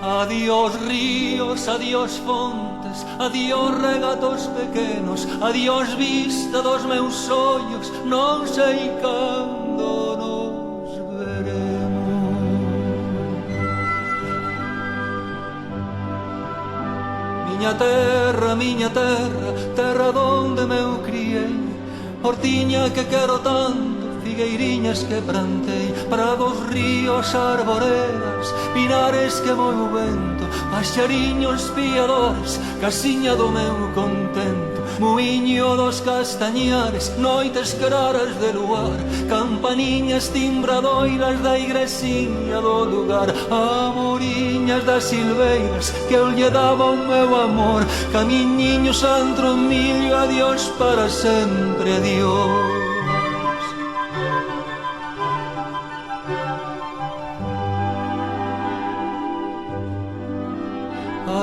Adiós ríos, adiós fontes, adiós regatos pequenos, adiós vista dos meus ollos, non sei cando nos veremos. Miña terra, terra donde me eu criei, hortiña que quero tanto, figueiriñas que plantei, prados, ríos, arboredas, pinares que moi o vento, paxariños piadores, casiña do meu contento, muiño dos castañares, noites claras de luar, campaniñas timbradoiras da igresiña do lugar, amoriñas das silveiras que eu lle daba o meu amor, camiñiños antro millo, adiós para sempre, adiós.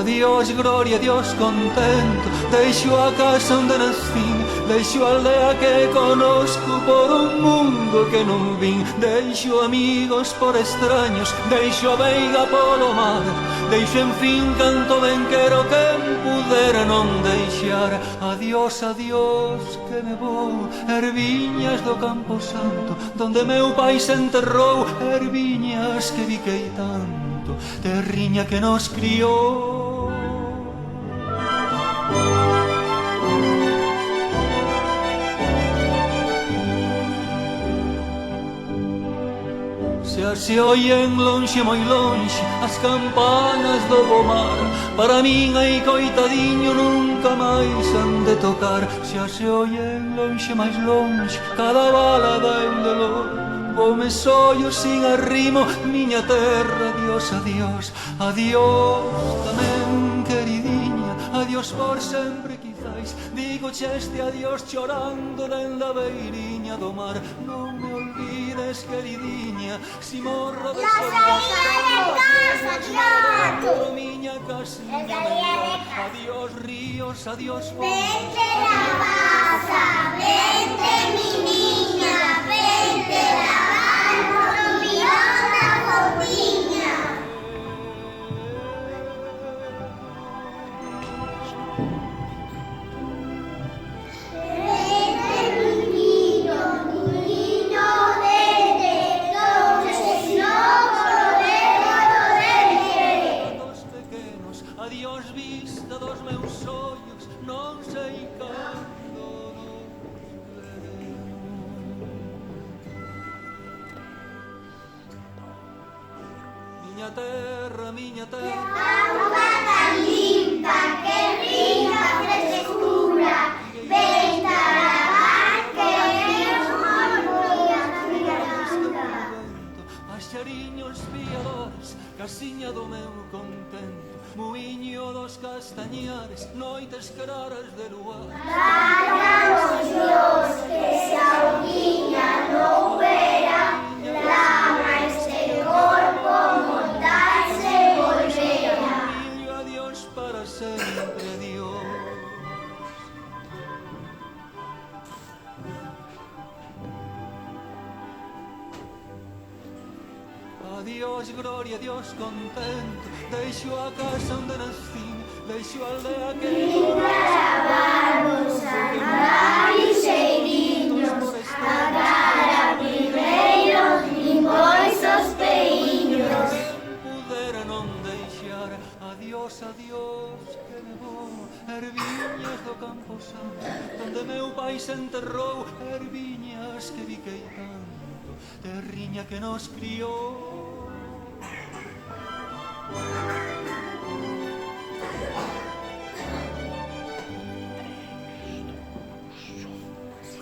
Adiós gloria, adiós contento, deixo a casa onde nascín, deixo a aldea que conozco por un mundo que non vin, deixo amigos por extraños, deixo a veiga polo mar, deixo en fin canto ben quero quen pudera non deixar. Adiós, adiós que me vou, erviñas do Campo Santo, donde meu pai se enterrou, erviñas que biquei tanto, terriña que nos criou. Se oyen lonxe, moi lonxe, as campanas do pomar, para min aí coitadiño nunca máis han de tocar. Se oyen lonxe, máis lonxe, cada bala dá un dolor, voume sollo sin arrimo, miña terra, adiós, adiós, adiós tamén queridinha, adiós por sempre quizais, digo este adiós chorando dende a beiriña do mar, non me olvides queridinha, si morro de soledad, miña casiña mellor, adiós ríos, adiós fontes, vente la casa, vente mi niña, vente lavar por mi onda fotiña. Adiós vista dos meus ollos, non sei cando nos veremos. Miña terra, Agua tan limpa que rica frescura, venta lavar que es morbolla criatura. paxariños piadores, casiña do meu contento, muiño dos castañares, noites claras de luar. Páganos Dios que se ahorquiña no hubiera, lama este corpo mortal se volviera. Adiós para sempre, adiós. Adiós gloria, adiós contento, deixo a casa onde nascín, deixo a aldea que Vamos a marixeirinhos, a cara primeiro, depois os peiños. pudera non deixar. Adiós, adiós que me vou, erviñas do Campo Santo, donde meu pai se enterrou, erviñas que biquei tanto, terriña que nos criou.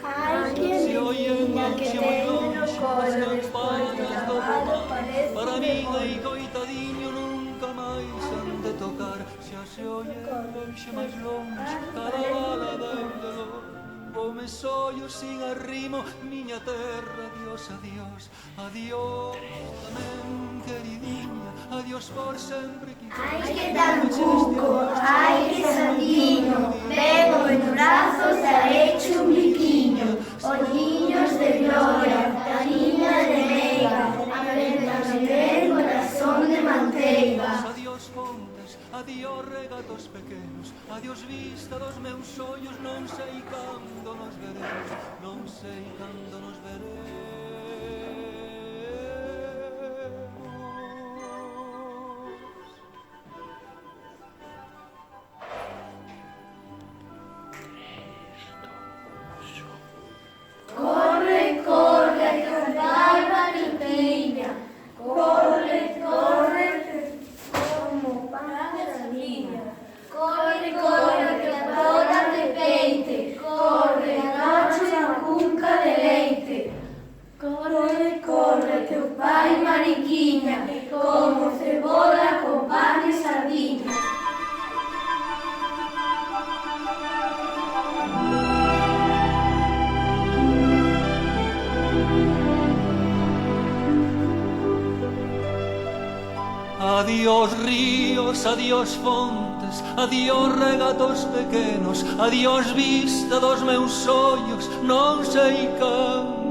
Ay, qué Se oyen linda que lonxe, moi tengo lonxe, as coro después campanas de do lavado pomar, parece para min mejor. aí coitadiño nunca máis han de tocar. Se oyen lonxe, máis lonxe, cada bala dá un dolor, voume sollo sin arrimo, miña terra, adiós, adiós, adiós tamén queridinha, adiós por sempre quizás. Ay, qué tan cuco, ay, qué sanguíneo, vengo en brazos de hecho un biquiño, hojiños de gloria, cariña de meiga, apretas de ver corazón de manteiga. Adiós fontes, adiós regatos pequenos, adiós vista dos meus ollos, non sei cando nos veremos, non sei cando nos veremos. Corre, corre, teu pai Mariquiña, corre, corre, como pan de sardinha. Corre, corre, que a boda te peite, corre, agacha a cunca de leite. Corre, corre, teu pai Mariquiña, como cebola con pan de sardinha. Adiós ríos, adiós fontes, adiós regatos pequenos, adiós vista dos meus ollos, non sei cando